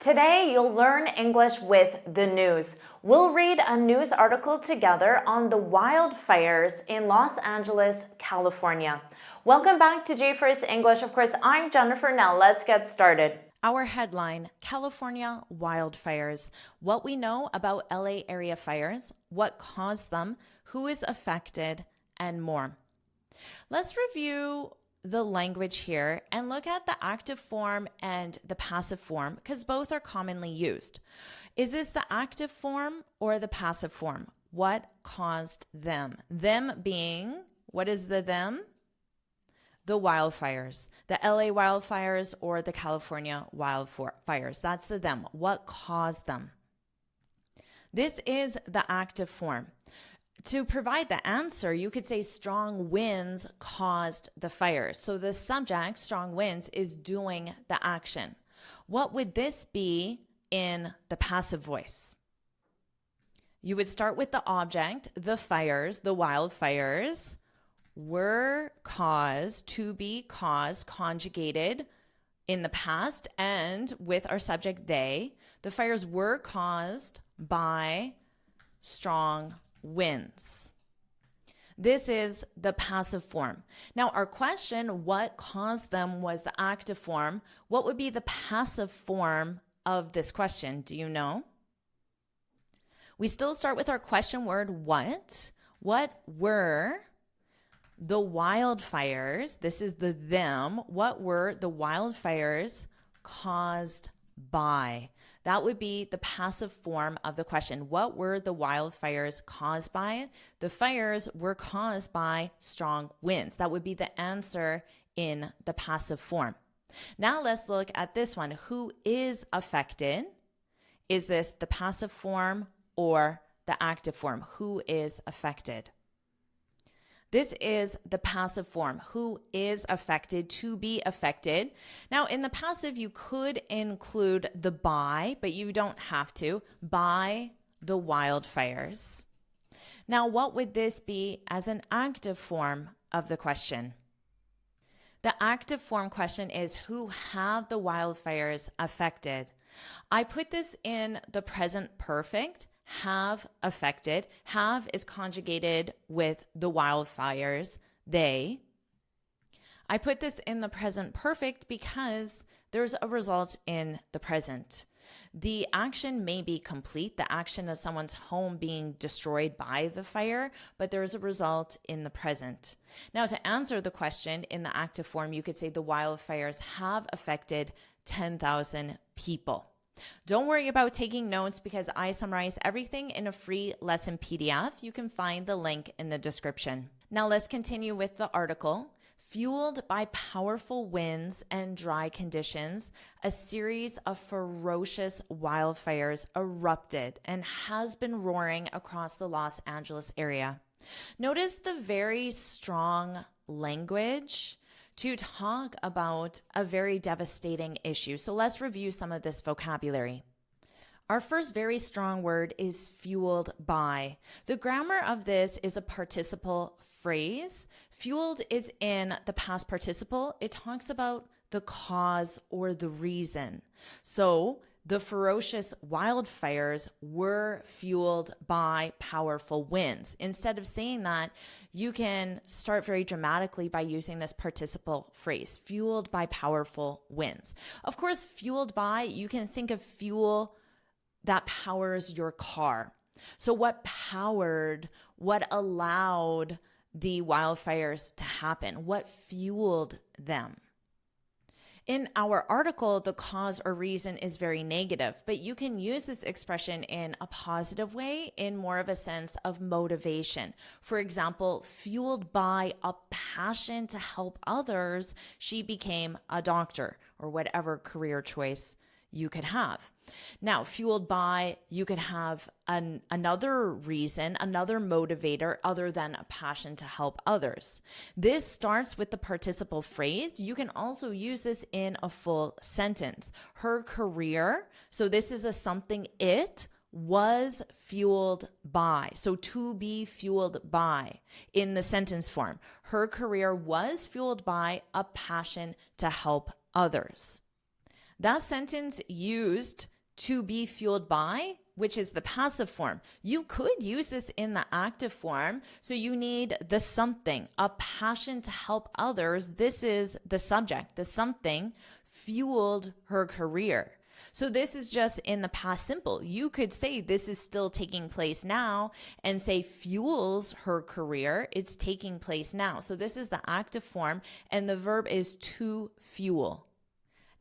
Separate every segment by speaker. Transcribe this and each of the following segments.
Speaker 1: Today, you'll learn English with the news. We'll read a news article together on the wildfires in Los Angeles, California. Welcome back to JForrest English. Of course, I'm Jennifer. Now let's get started. Our headline, California wildfires. What we know about LA area fires, what caused them, who is affected, and more. Let's review the language here and look at the active form and the passive form because both are commonly used. Is this the active form or the passive form? What caused them? Them being, what is the them? The wildfires, the LA wildfires or the California wildfires. That's the them. What caused them? This is the active form. To provide the answer, you could say strong winds caused the fires. So the subject, strong winds, is doing the action. What would this be in the passive voice? You would start with the object, the fires, the wildfires were caused, to be caused, conjugated in the past, and with our subject they. The fires were caused by strong winds. This is the passive form. Now our question, what caused them, was the active form. What would be the passive form of this question? Do you know? We still start with our question word, what? What were the wildfires? This is the them. What were the wildfires caused by? That would be the passive form of the question. What were the wildfires caused by? The fires were caused by strong winds. That would be the answer in the passive form. Now let's look at this one. Who is affected? Is this the passive form or the active form? Who is affected? This is the passive form. Who is affected, to be affected. Now, in the passive, you could include the by, but you don't have to. By the wildfires. Now, what would this be as an active form of the question? The active form question is, who have the wildfires affected? I put this in the present perfect. Have affected. Have is conjugated with the wildfires, they. I put this in the present perfect because there's a result in the present. The action may be complete, the action of someone's home being destroyed by the fire, but there's a result in the present. Now, to answer the question in the active form, you could say the wildfires have affected 10,000 people. Don't worry about taking notes because I summarize everything in a free lesson PDF. You can find the link in the description. Now let's continue with the article. Fueled by powerful winds and dry conditions, a series of ferocious wildfires erupted and has been roaring across the Los Angeles area. Notice the very strong language to talk about a very devastating issue. So let's review some of this vocabulary. Our first very strong word is fueled by. The grammar of this is a participle phrase. Fueled is in the past participle. It talks about the cause or the reason. So the ferocious wildfires were fueled by powerful winds. Instead of saying that, you can start very dramatically by using this participle phrase, fueled by powerful winds. Of course, fueled by, you can think of fuel that powers your car. So what powered, what allowed the wildfires to happen? What fueled them? In our article, the cause or reason is very negative, but you can use this expression in a positive way, in more of a sense of motivation. For example, fueled by a passion to help others, she became a doctor, or whatever career choice you could have. Now, fueled by, you could have another reason, another motivator other than a passion to help others. This starts with the participle phrase. You can also use this in a full sentence. Her career, so this is a something it was fueled by. So to be fueled by in the sentence form. Her career was fueled by a passion to help others.
Speaker 2: That sentence used to be fueled by, which is the passive form. You could use this in the active form. So you need the something, a passion to help others. This is the subject. The something fueled her career. So this is just in the past simple. You could say this is still taking place now and say fuels her career. It's taking place now. So this is the active form and the verb is to fuel.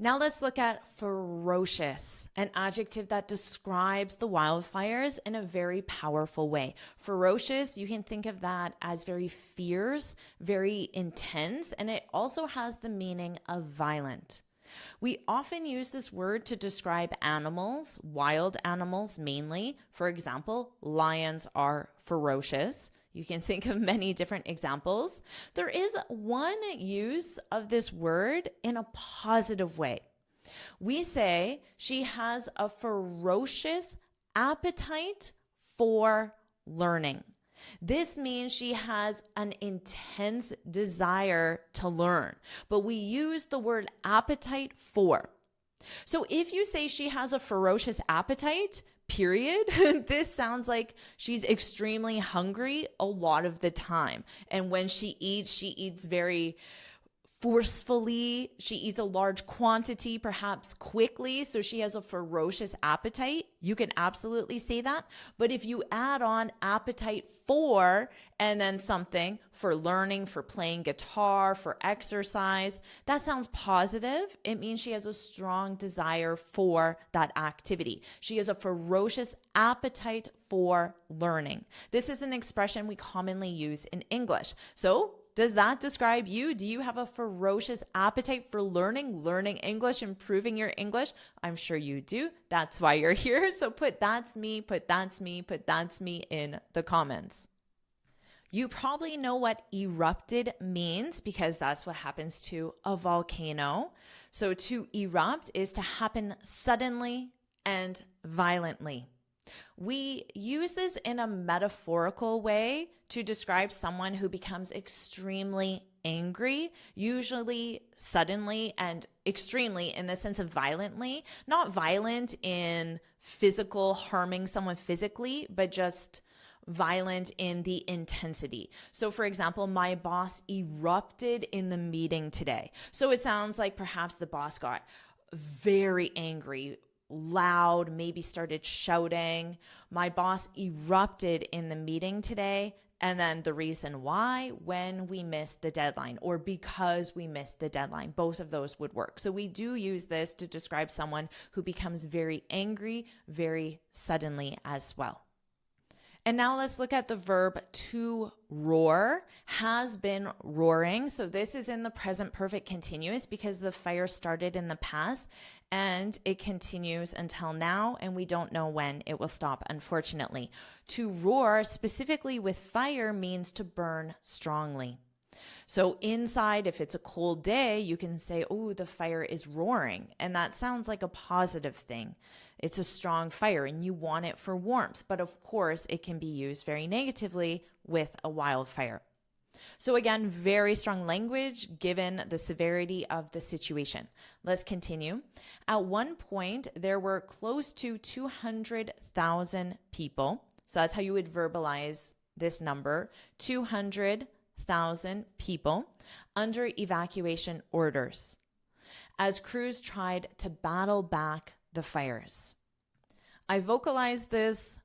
Speaker 2: Now let's look at ferocious, an adjective that describes the wildfires in a very powerful way. Ferocious, you can think of that as very fierce, very intense, and it also has the meaning of violent. We often use this word to describe animals, wild animals mainly. For example, lions are ferocious. You can think of many different examples. There is one use of this word in a positive way. We say she has a ferocious appetite for learning. This means she has an intense desire to learn, but we use the word appetite for. So if you say she has a ferocious appetite, period, this sounds like she's extremely hungry a lot of the time. And when she eats very forcefully. She eats a large quantity, perhaps quickly, so she has a ferocious appetite. You can absolutely say that. But if you add on appetite for and then something for learning, for playing guitar, for exercise, that sounds positive. It means she has a strong desire for that activity. She has a ferocious appetite for learning. This is an expression we commonly use in English. So, does that describe you? Do you have a ferocious appetite for learning English, improving your English? I'm sure you do. That's why you're here. So put that's me, put that's me, put that's me in the comments. You probably know what erupted means because that's what happens to a volcano. So to erupt is to happen suddenly and violently. We use this in a metaphorical way to describe someone who becomes extremely angry, usually suddenly and extremely in the sense of violently, not violent in physical harming someone physically, but just violent in the intensity. So for example, my boss erupted in the meeting today. So it sounds like perhaps the boss got very angry, loud, maybe started shouting. My boss erupted in the meeting today. And then the reason why, when we missed the deadline or because we missed the deadline, both of those would work. So we do use this to describe someone who becomes very angry very suddenly as well. And now let's look at the verb to roar, has been roaring. So this is in the present perfect continuous because the fire started in the past and it continues until now, and we don't know when it will stop, unfortunately. To roar, specifically with fire, means to burn strongly. So inside, if it's a cold day, you can say, oh, the fire is roaring. And that sounds like a positive thing. It's a strong fire and you want it for warmth. But of course, it can be used very negatively with a wildfire. So again, very strong language given the severity of the situation. Let's continue. At one point, there were close to 200,000 people. So that's how you would verbalize this number, 200,000 people under evacuation orders as crews tried to battle back the fires. I vocalized this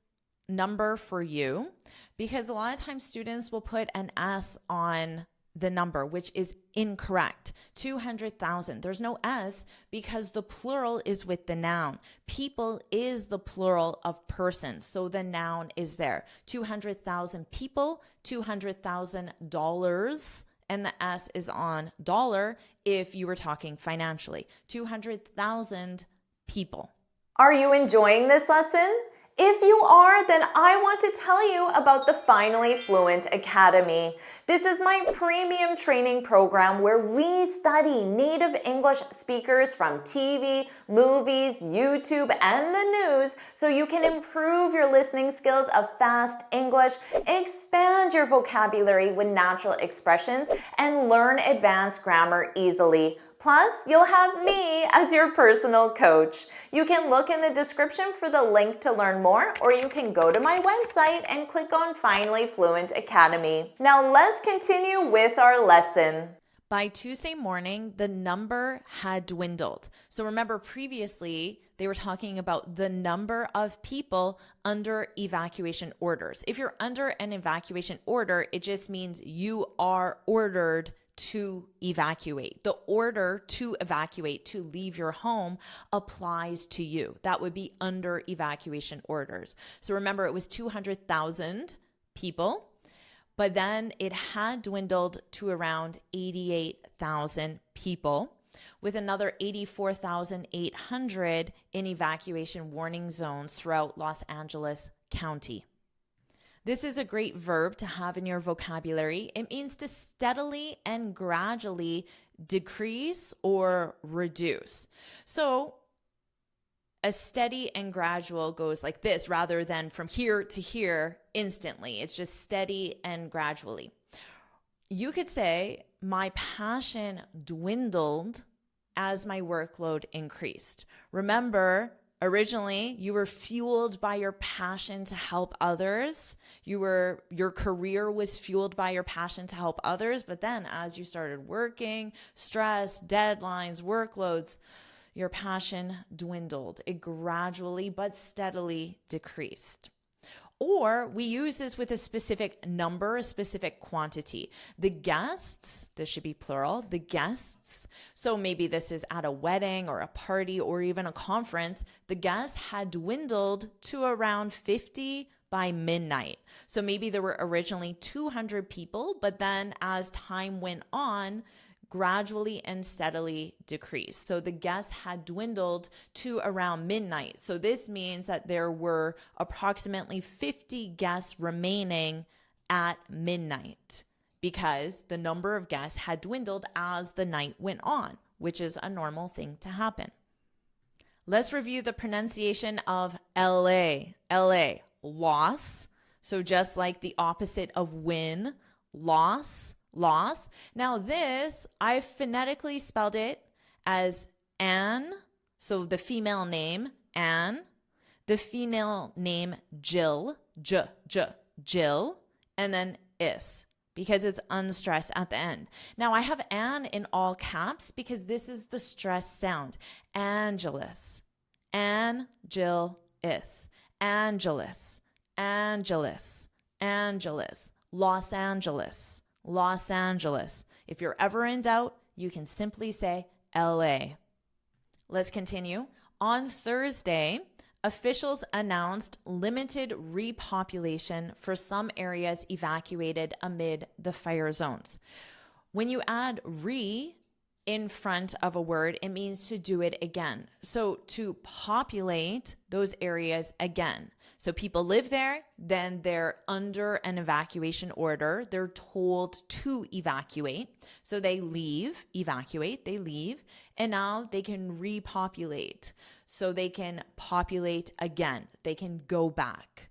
Speaker 2: number for you because a lot of times students will put an S on the number, which is incorrect. 200,000. There's no S because the plural is with the noun. People is the plural of persons, so the noun is there. 200,000 people, $200,000, and the S is on dollar if you were talking financially. 200,000 people.
Speaker 1: Are you enjoying this lesson? If you are, then I want to tell you about the Finally Fluent Academy. This is my premium training program where we study native English speakers from TV, movies, YouTube, and the news so you can improve your listening skills of fast English, expand your vocabulary with natural expressions, and learn advanced grammar easily. Plus, you'll have me as your personal coach. You can look in the description for the link to learn more, or you can go to my website and click on Finally Fluent Academy. Now let's continue with our lesson.
Speaker 2: By Tuesday morning, the number had dwindled. So remember previously, they were talking about the number of people under evacuation orders. If you're under an evacuation order, it just means you are ordered to evacuate. The order to evacuate, to leave your home, applies to you. That would be under evacuation orders. So remember, it was 200,000 people. But then it had dwindled to around 88,000 people, with another 84,800 in evacuation warning zones throughout Los Angeles County. This is a great verb to have in your vocabulary. It means to steadily and gradually decrease or reduce. So a steady and gradual goes like this rather than from here to here instantly. It's just steady and gradually. You could say, my passion dwindled as my workload increased. Remember, originally you were fueled by your passion to help others. Your career was fueled by your passion to help others. But then as you started working, stress, deadlines, workloads, your passion dwindled. It gradually but steadily decreased. Or we use this with a specific number, a specific quantity. The guests, this should be plural, the guests. So maybe this is at a wedding or a party or even a conference. The guests had dwindled to around 50 by midnight. So maybe there were originally 200 people, but then as time went on, gradually and steadily decreased. So the guests had dwindled to around midnight. So this means that there were approximately 50 guests remaining at midnight because the number of guests had dwindled as the night went on, which is a normal thing to happen. Let's review the pronunciation of LA. LA, loss. So just like the opposite of win, loss. Now this, I phonetically spelled it as Anne, so the female name, Anne, the female name, Jill, Jill, and then is, because it's unstressed at the end. Now I have Anne in all caps because this is the stress sound. Angeles, Jill, is, Angeles, Los Angeles. Los Angeles. If you're ever in doubt, you can simply say LA. Let's continue. On Thursday, officials announced limited repopulation for some areas evacuated amid the fire zones. When you add re in front of a word, it means to do it again. So to populate those areas again. So people live there, then they're under an evacuation order. They're told to evacuate. So they leave, evacuate, they leave, and now they can repopulate. So they can populate again. They can go back.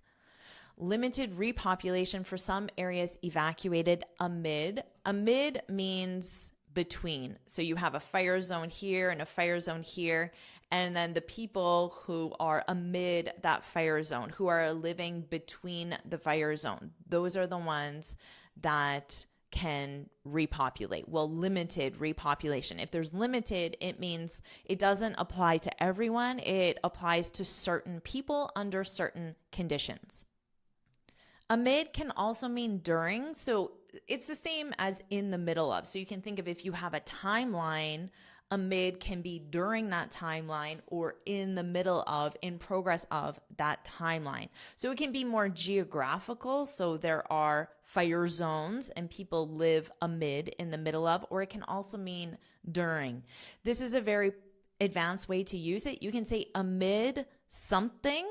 Speaker 2: Limited repopulation for some areas evacuated amid. Amid means between. So you have a fire zone here and a fire zone here. And then the people who are amid that fire zone, who are living between the fire zone, those are the ones that can repopulate. Well, limited repopulation. If there's limited, it means it doesn't apply to everyone. It applies to certain people under certain conditions. Amid can also mean during. So it's the same as in the middle of. So you can think of if you have a timeline, amid can be during that timeline or in the middle of, in progress of that timeline. So it can be more geographical. So there are fire zones and people live amid, in the middle of, or it can also mean during. This is a very advanced way to use it. You can say amid something,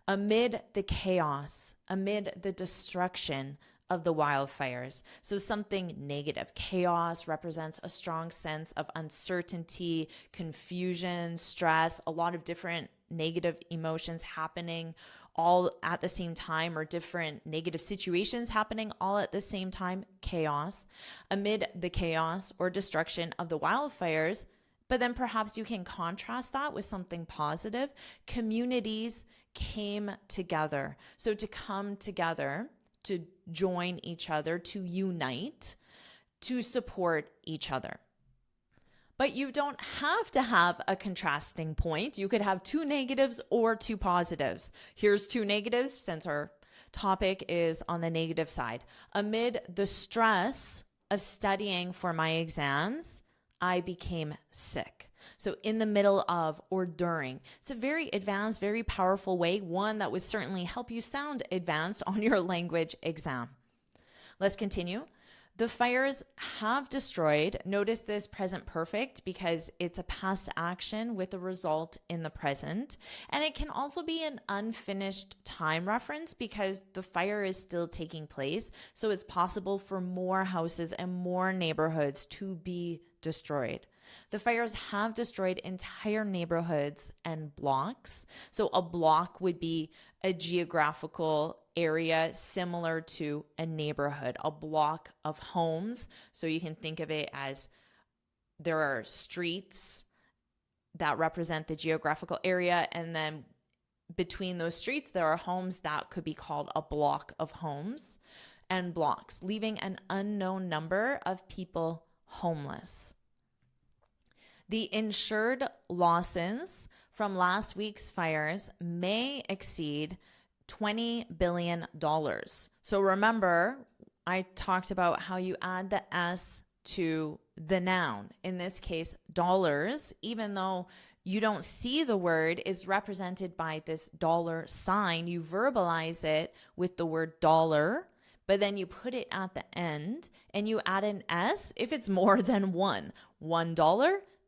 Speaker 2: amid the chaos, amid the destruction of the wildfires. So something negative. Chaos represents a strong sense of uncertainty, confusion, stress, a lot of different negative emotions happening all at the same time, or different negative situations happening all at the same time, chaos. Amid the chaos or destruction of the wildfires, but then perhaps you can contrast that with something positive. Communities came together. So to come together, to join each other, to unite, to support each other. But you don't have to have a contrasting point. You could have two negatives or two positives. Here's two negatives since our topic is on the negative side. Amid the stress of studying for my exams, I became sick. So in the middle of or during. It's a very advanced, very powerful way, one that would certainly help you sound advanced on your language exam. Let's continue. The fires have destroyed. Notice this present perfect because it's a past action with a result in the present. And it can also be an unfinished time reference because the fire is still taking place. So it's possible for more houses and more neighborhoods to be destroyed. The fires have destroyed entire neighborhoods and blocks. So a block would be a geographical area similar to a neighborhood, a block of homes. So you can think of it as there are streets that represent the geographical area, and then between those streets there are homes that could be called a block of homes and blocks, leaving an unknown number of people homeless. The insured losses from last week's fires may exceed $20 billion. So remember, I talked about how you add the S to the noun. In this case, dollars, even though you don't see the word, is represented by this dollar sign. You verbalize it with the word dollar, but then you put it at the end and you add an S if it's more than one. $1,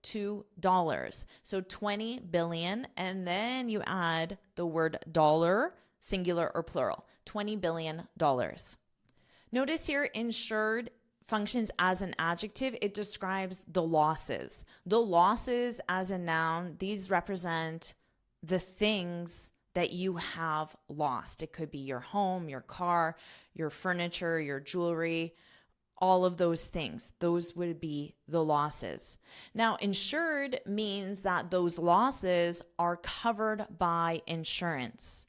Speaker 2: $2. So 20 billion, and then you add the word dollar, singular or plural, $20 billion. Notice here, insured functions as an adjective. It describes the losses. The losses as a noun, these represent the things that you have lost. It could be your home, your car, your furniture, your jewelry, all of those things. Those would be the losses. Now, insured means that those losses are covered by insurance.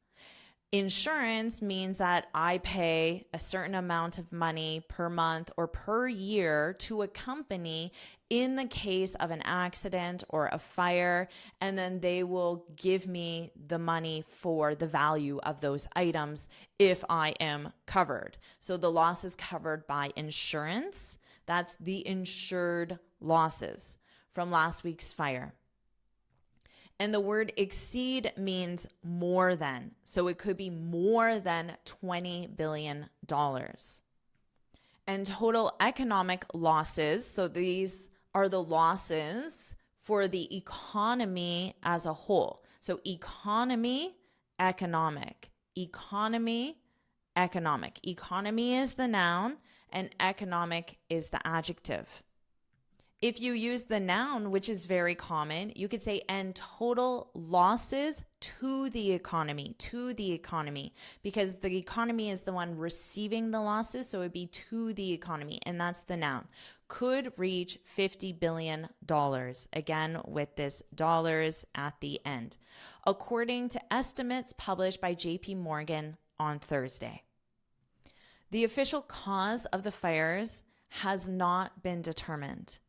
Speaker 2: Insurance means that I pay a certain amount of money per month or per year to a company in the case of an accident or a fire, and then they will give me the money for the value of those items if I am covered. So the loss is covered by insurance. That's the insured losses from last week's fire. And the word exceed means more than. So it could be more than $20 billion. And total economic losses. So these are the losses for the economy as a whole. So economy, economic. Economy, economic. Economy is the noun and economic is the adjective. If you use the noun, which is very common, you could say, and total losses to the economy, because the economy is the one receiving the losses, so it'd be to the economy, and that's the noun. Could reach $50 billion, again with this dollars at the end, according to estimates published by JP Morgan on Thursday. The official cause of the fires has not been determined.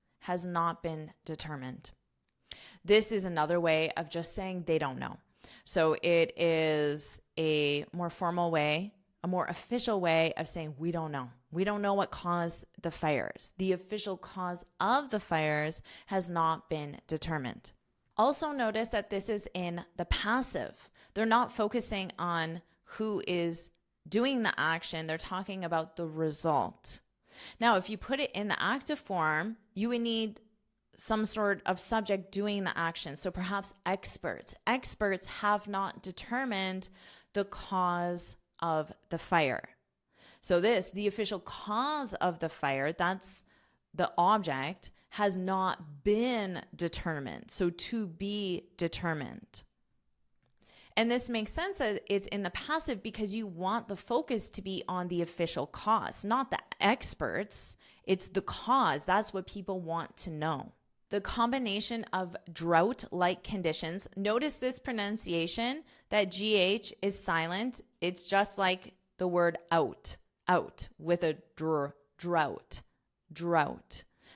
Speaker 2: This is another way of just saying they don't know. So it is a more formal way, a more official way of saying we don't know. We don't know what caused the fires. The official cause of the fires has not been determined. Also notice that this is in the passive. They're not focusing on who is doing the action. They're talking about the result. Now, if you put it in the active form, you would need some sort of subject doing the action. So perhaps experts. Experts have not determined the cause of the fire. So the official cause of the fire, that's the object, has not been determined. So to be determined. And this makes sense that it's in the passive because you want the focus to be on the official cause, not the experts. It's the cause. That's what people want to know. The combination of drought-like conditions. Notice this pronunciation, that GH is silent. It's just like the word out with a drought.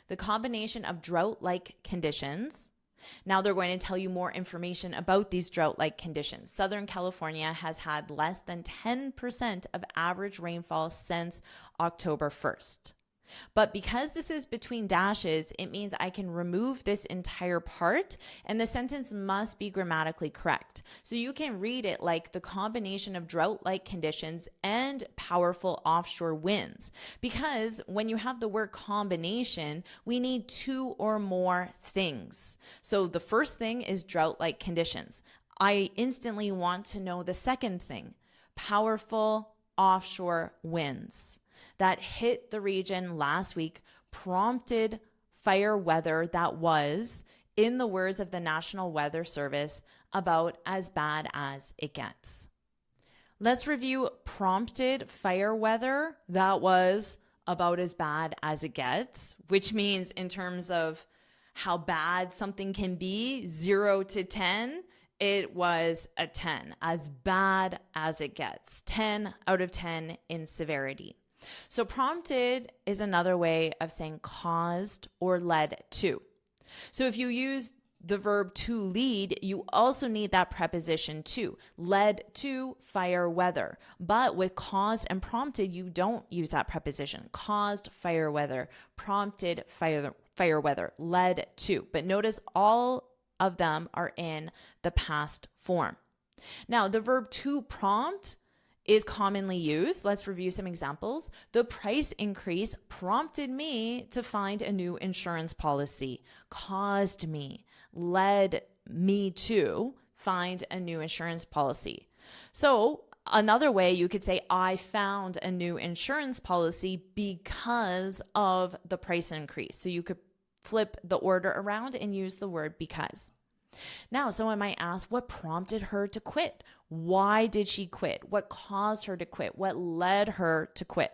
Speaker 2: The combination of drought-like conditions. Now they're going to tell you more information about these drought-like conditions. Southern California has had less than 10% of average rainfall since October 1st. But because this is between dashes, it means I can remove this entire part and the sentence must be grammatically correct. So you can read it like the combination of drought-like conditions and powerful offshore winds. Because when you have the word combination, we need two or more things. So the first thing is drought-like conditions. I instantly want to know the second thing, powerful offshore winds that hit the region last week, prompted fire weather that was, in the words of the National Weather Service, about as bad as it gets. Let's review prompted fire weather that was about as bad as it gets, which means in terms of how bad something can be, 0 to 10, it was a 10, as bad as it gets, 10 out of 10 in severity. So prompted is another way of saying caused or led to. So if you use the verb to lead, you also need that preposition to, led to fire weather. But with caused and prompted, you don't use that preposition. Caused fire weather, prompted fire weather, led to. But notice all of them are in the past form. Now, the verb to prompt is commonly used. Let's review some examples. The price increase prompted me to find a new insurance policy, caused me, led me to find a new insurance policy. So another way you could say, I found a new insurance policy because of the price increase. So you could flip the order around and use the word because. Now, someone might ask, what prompted her to quit? Why did she quit? What caused her to quit? What led her to quit?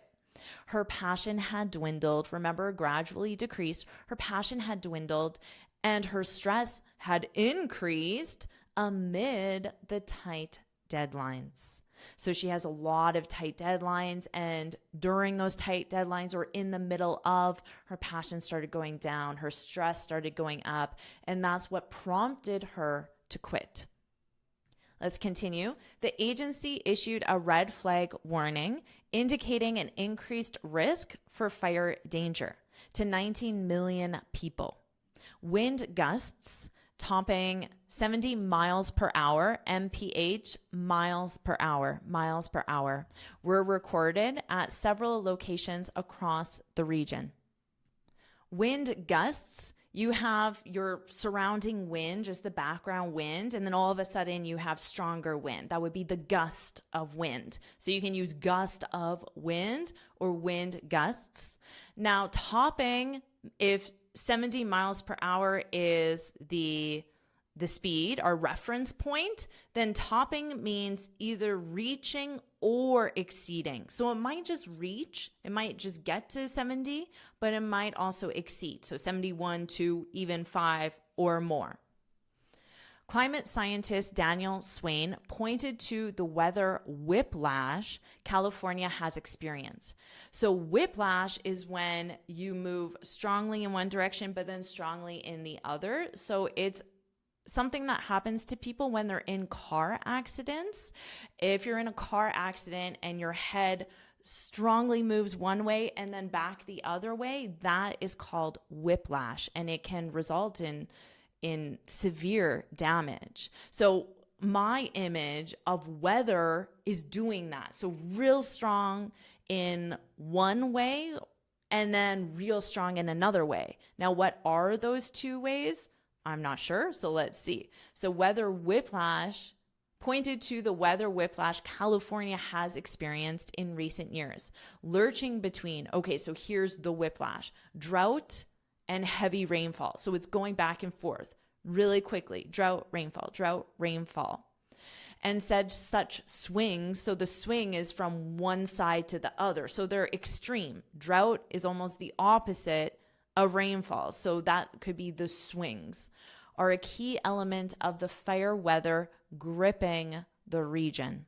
Speaker 2: Her passion had dwindled. Remember, gradually decreased. Her passion had dwindled and her stress had increased amid the tight deadlines. So she has a lot of tight deadlines, and during those tight deadlines or in the middle of, her passion started going down, her stress started going up, and that's what prompted her to quit. Let's continue. The agency issued a red flag warning indicating an increased risk for fire danger to 19 million people. Wind gusts topping 70 miles per hour, mph, miles per hour, were recorded at several locations across the region. Wind gusts, you have your surrounding wind, just the background wind, and then all of a sudden you have stronger wind. That would be the gust of wind. So you can use gust of wind or wind gusts. Now, topping, if 70 miles per hour is the speed, our reference point, then topping means either reaching or exceeding. So it might just reach, it might just get to 70, but it might also exceed. So 71 to even 5 or more. Climate scientist Daniel Swain pointed to the weather whiplash California has experienced. So whiplash is when you move strongly in one direction, but then strongly in the other. So it's something that happens to people when they're in car accidents. If you're in a car accident and your head strongly moves one way and then back the other way, that is called whiplash, and it can result in severe damage. So my image of weather is doing that. So real strong in one way and then real strong in another way. Now, what are those two ways? I'm not sure. So let's see. So weather whiplash pointed to the weather whiplash California has experienced in recent years, lurching between, okay, so here's the whiplash, drought and heavy rainfall. So it's going back and forth really quickly, drought, rainfall, and said such swings. So the swing is from one side to the other. So they're extreme. Drought is almost the opposite of rainfall. So that could be the swings, are a key element of the fire weather gripping the region.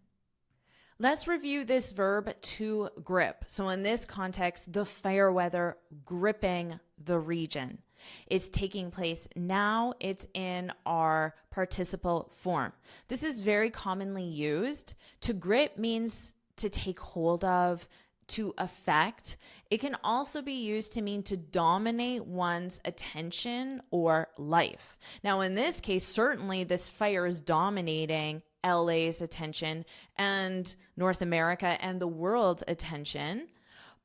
Speaker 2: Let's review this verb to grip. So in this context, the fire weather gripping the region is taking place now. It's in our participle form. This is very commonly used. To grip means to take hold of, to affect. It can also be used to mean to dominate one's attention or life. Now, in this case, certainly this fire is dominating LA's attention and North America and the world's attention,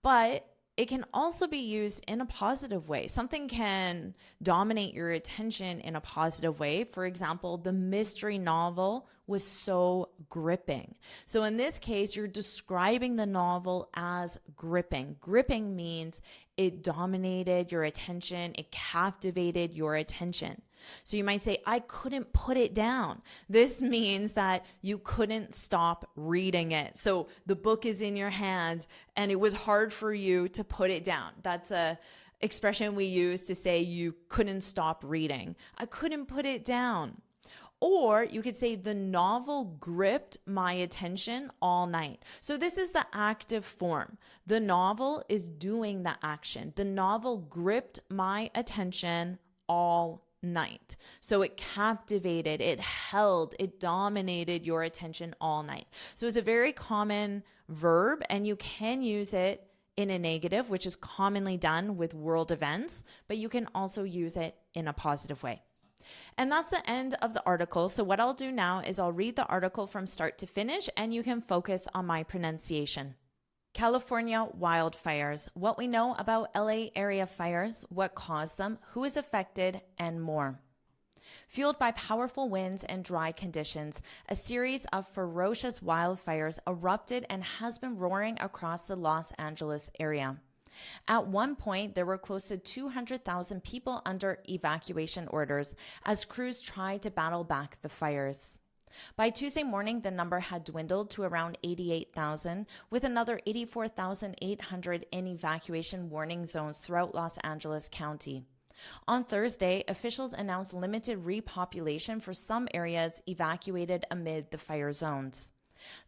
Speaker 2: but it can also be used in a positive way. Something can dominate your attention in a positive way. For example, the mystery novel was so gripping. So in this case, you're describing the novel as gripping. Gripping means it dominated your attention, it captivated your attention. So you might say, I couldn't put it down. This means that you couldn't stop reading it. So the book is in your hand and it was hard for you to put it down. That's a expression we use to say you couldn't stop reading. I couldn't put it down. Or you could say the novel gripped my attention all night. So this is the active form. The novel is doing the action. The novel gripped my attention all night. So it captivated, it held, it dominated your attention all night. So it's a very common verb, and you can use it in a negative, which is commonly done with world events, but you can also use it in a positive way. And that's the end of the article. So what I'll do now is I'll read the article from start to finish, and you can focus on my pronunciation. California wildfires, what we know about LA area fires, what caused them, who is affected, and more. Fueled by powerful winds and dry conditions, a series of ferocious wildfires erupted and has been roaring across the Los Angeles area. At one point, there were close to 200,000 people under evacuation orders as crews tried to battle back the fires. By Tuesday morning, the number had dwindled to around 88,000, with another 84,800 in evacuation warning zones throughout Los Angeles County. On Thursday, officials announced limited repopulation for some areas evacuated amid the fire zones.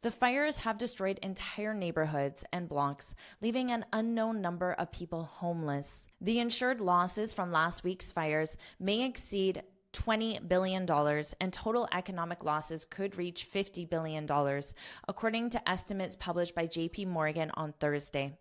Speaker 2: The fires have destroyed entire neighborhoods and blocks, leaving an unknown number of people homeless. The insured losses from last week's fires may exceed $20 billion, and total economic losses could reach $50 billion, according to estimates published by JP Morgan on Thursday.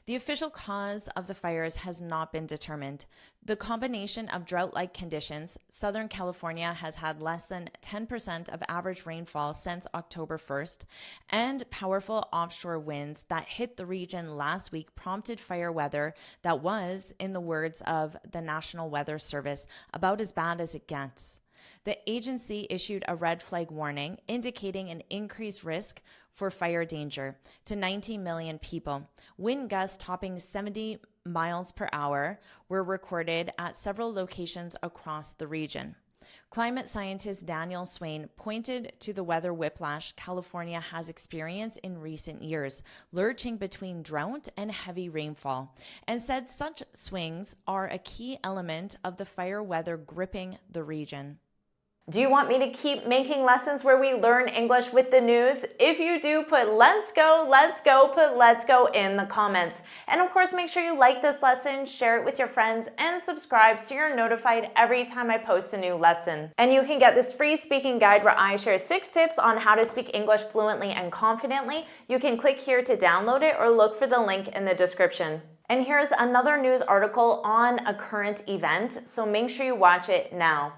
Speaker 2: The official cause of the fires has not been determined. The combination of drought-like conditions, Southern California has had less than 10% of average rainfall since October 1st, and powerful offshore winds that hit the region last week prompted fire weather that was, in the words of the National Weather Service, about as bad as it gets. The agency issued a red flag warning indicating an increased risk for fire danger to 19 million people. Wind gusts topping 70 miles per hour were recorded at several locations across the region. Climate scientist Daniel Swain pointed to the weather whiplash California has experienced in recent years, lurching between drought and heavy rainfall, and said such swings are a key element of the fire weather gripping the region.
Speaker 1: Do you want me to keep making lessons where we learn English with the news? If you do, put let's go, put let's go in the comments. And of course, make sure you like this lesson, share it with your friends, and subscribe so you're notified every time I post a new lesson. And you can get this free speaking guide where I share 6 tips on how to speak English fluently and confidently. You can click here to download it or look for the link in the description. And here's another news article on a current event, so make sure you watch it now.